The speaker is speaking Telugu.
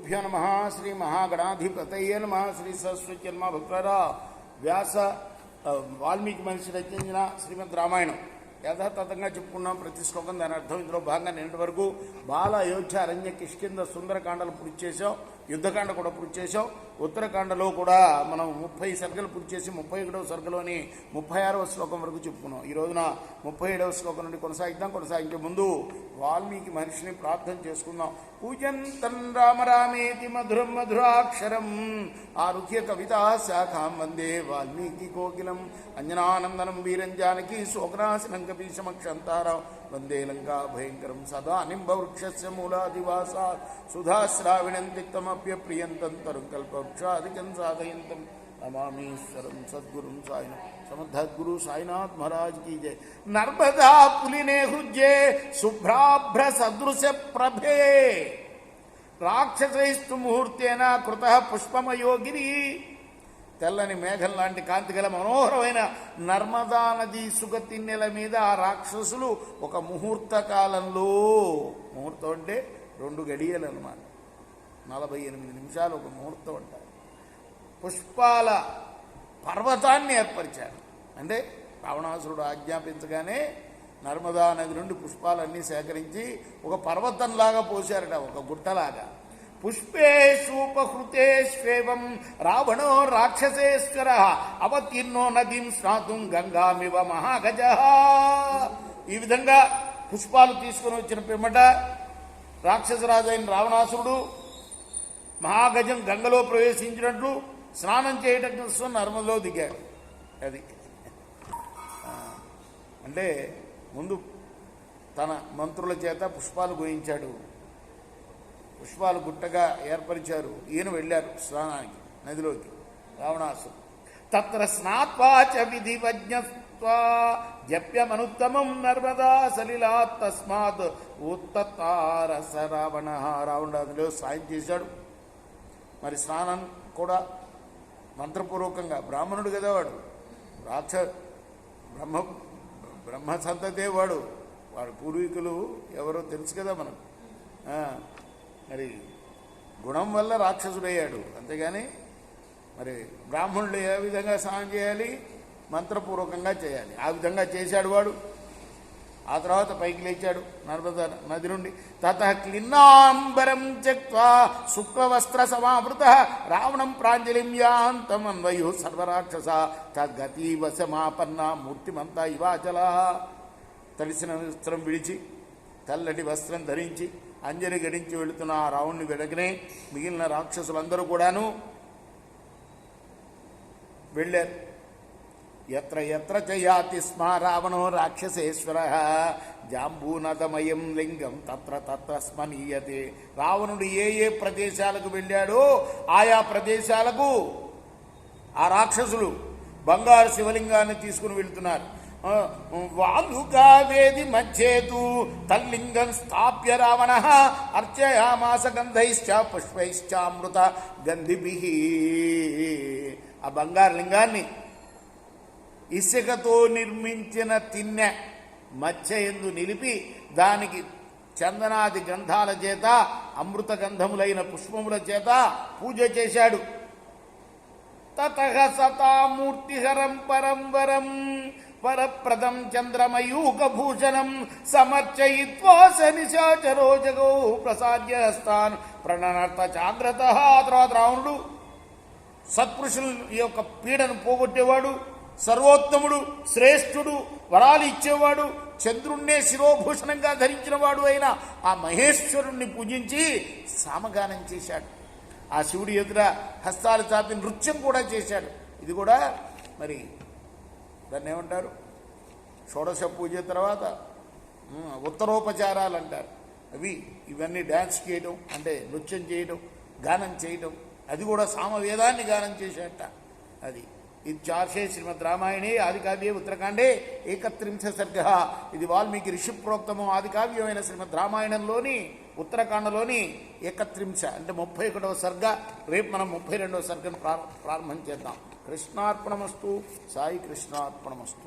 శ్రీగురుభ్యో నమ. శ్రీ మహాగణాధిపతయే నమ. శ్రీ సరస్వత్యన్మ భక్తుల వ్యాస వాల్మీకి మహర్షి రచించిన శ్రీమద్ రామాయణం యథాతథంగా చెప్పుకున్నాం. ప్రతి శ్లోకం దాని అర్థం. ఇందులో భాగంగా నిన్నటి వరకు బాల, అయోధ్య, అరణ్య, కిష్కింద, సుందరకాండలు పూర్తి చేసాం. యుద్ధకాండ కూడా పూర్తి చేసాం. ఉత్తరకాండలో కూడా మనం 30 సర్గలు పూర్తి చేసి 31వ సర్గలోని 36వ శ్లోకం వరకు చెప్పుకున్నాం. ఈ రోజున 37వ శ్లోకం నుండి కొనసాగిద్దాం. కొనసాగించే ముందు వాల్మీకి మహర్షిని ప్రార్థన చేసుకుందాం. పూజంతం రామ రామేతి మధురం మధురాక్షరం ఆరుహ్య కవితా శాఖాం వందే వాల్మీకి కోకిలం అంజనానందనం వీరం జానకి శోకనాశనం కపీశమక్షంతారాం వందే లంకా భయంకరం సదా నింబవృక్షస్య మూలాదివాసా సుధాశ్రావిణం తిక్తమప్యప్రియంతం తరుం కల్పవృక్షాదికం సాధయంతం నమామీశ్వరం సద్గురుం సాయినాథ్. సమర్థద్గురు సాయినాథ్ మహారాజ్ की जय. నర్మదా పులినే హృజ్యే శుభ్రాభ్ర సదృశ ప్రభే రాక్షసైస్తు ముహూర్తేన కృత పుష్పమయోగిరి. తెల్లని మేఘం లాంటి కాంతి గల మనోహరమైన నర్మదా నది సుగతిన్నెల మీద ఆ రాక్షసులు ఒక ముహూర్త కాలంలో, ముహూర్తం అంటే 2 గడియలు అన్నమాట, 48 నిమిషాలు ఒక ముహూర్తం అంటారు, పుష్పాల పర్వతాన్ని ఏర్పరిచారు. అంటే రావణాసురుడు ఆజ్ఞాపించగానే నర్మదా నది నుండి పుష్పాలన్నీ సేకరించి ఒక పర్వతంలాగా పోశారట, ఒక గుట్టలాగా. పుష్పేషూపహృతేష్వేవం రావణో రాక్షసేశ్వర అవతీర్ణో నదీం స్నాతుం గంగామివ మహాగజ. ఈ విధంగా పుష్పాలు తీసుకుని వచ్చిన పిమ్మట రాక్షసరాజు అయిన రావణాసురుడు మహాగజం గంగలో ప్రవేశించినట్లు స్నానం చేయడం కోసం నర్మదలో దిగాడు. అది అంటే ముందు తన మంత్రుల చేత పుష్పాలు గోయించాడు. పుష్పాలు గుట్టగా ఏర్పరిచారు. ఈయన వెళ్ళారు స్నానానికి నదిలోకి రావణాసురుడు. తత్ర స్నాత్వాచ విధివజ్ఞత్వా జప్యమనుత్తమం నర్మదా సలిలాత్ తస్మాత్ ఉత్తతారస రావణ. రావణుడు అందులో సాయం చేశాడు. మరి స్నానం కూడా మంత్రపూర్వకంగా, బ్రాహ్మణుడు కదా వాడు, బ్రహ్మ సంతతే వాడు పూర్వీకులు ఎవరో తెలుసు కదా మనకు. మరి గుణం వల్ల రాక్షసుడయ్యాడు, అంతేగాని మరి బ్రాహ్మణుడు ఏ విధంగా స్నానం చేయాలి, మంత్రపూర్వకంగా చేయాలి. ఆ విధంగా చేశాడు వాడు. ఆ తర్వాత పైకి లేచాడు నర్మదా నది నుండి. తతః క్లిన్నాంబరం త్యక్త్వా శుక్లవస్త్ర సమావృత రావణం ప్రాంజలిం యాంతం అన్వయు సర్వరాక్షస తద్గతీవ సమాపన్న మూర్తిమంతా ఇవాచల. తడిసిన వస్త్రం విడిచి తెల్లటి వస్త్రం ధరించి అంజలి గడించి వెళుతున్న ఆ రావణుని వెనకనే మిగిలిన రాక్షసులందరూ కూడాను వెళ్ళారు. ఎత్ర ఎత్ర చయాతి స్మ రావణో రాక్షసేశ్వర జాంబూనదమయం లింగం తత్ర తత్ర స్మనీయతే. రావణుడు ఏ ఏ ప్రదేశాలకు వెళ్ళాడో ఆయా ప్రదేశాలకు ఆ రాక్షసులు బంగారు శివలింగాన్ని తీసుకుని వెళ్తున్నారు. వాలుకావేది మధ్యేతు తల్లింగం స్థాప్య రావణ అర్చయామాస గంధైశ్చ పుష్పైశ్చామృత గంధిభిః. ఆ బంగారు లింగాన్ని ఇసుకతో నిర్మించిన తిన్నె మధ్య యందు నిలిపి దానికి చందనాది గంధాల చేత, అమృత గంధములైన పుష్పముల చేత పూజ చేశాడు. తతః సతామూర్తిహరం పరంవరం పరప్రదం చంద్రమయూకభూషణం సమర్చయిత్వా శనిశాచరో జగౌ ప్రసాద్య హస్తాన్ ప్రణనర్త జాగ్రత్త. తర్వాత రావణుడు సత్పురుషుల యొక్క పీడను పోగొట్టేవాడు, సర్వోత్తముడు, శ్రేష్ఠుడు, వరాలు ఇచ్చేవాడు, చంద్రుణ్ణే శిరోభూషణంగా ధరించిన వాడు అయిన ఆ మహేశ్వరుణ్ణి పూజించి సామగానం చేశాడు. ఆ శివుడి ఎదుర హస్తాలు చాపి నృత్యం కూడా చేశాడు. ఇది కూడా మరి దాన్ని ఏమంటారు, షోడశ పూజ తర్వాత ఉత్తరోపచారాలు అంటారు. ఇవన్నీ డ్యాన్స్ చేయడం అంటే నృత్యం చేయడం, గానం చేయడం, అది కూడా సామవేదాన్ని గానం చేసేట. అది ఇత్యార్షే శ్రీమద్ రామాయణే ఆదికావ్యే ఉత్తరకాండే 31 సర్గ. ఇది వాల్మీకి ఋషి ప్రోక్తము ఆదికావ్యమైన శ్రీమద్ రామాయణంలోని ఉత్తరకాండలోని 31 అంటే 31వ సర్గ. రేపు మనం 32వ సర్గను ప్రారంభం చేద్దాం. కృష్ణార్పణమస్తు. సాయి కృష్ణార్పణమస్తు.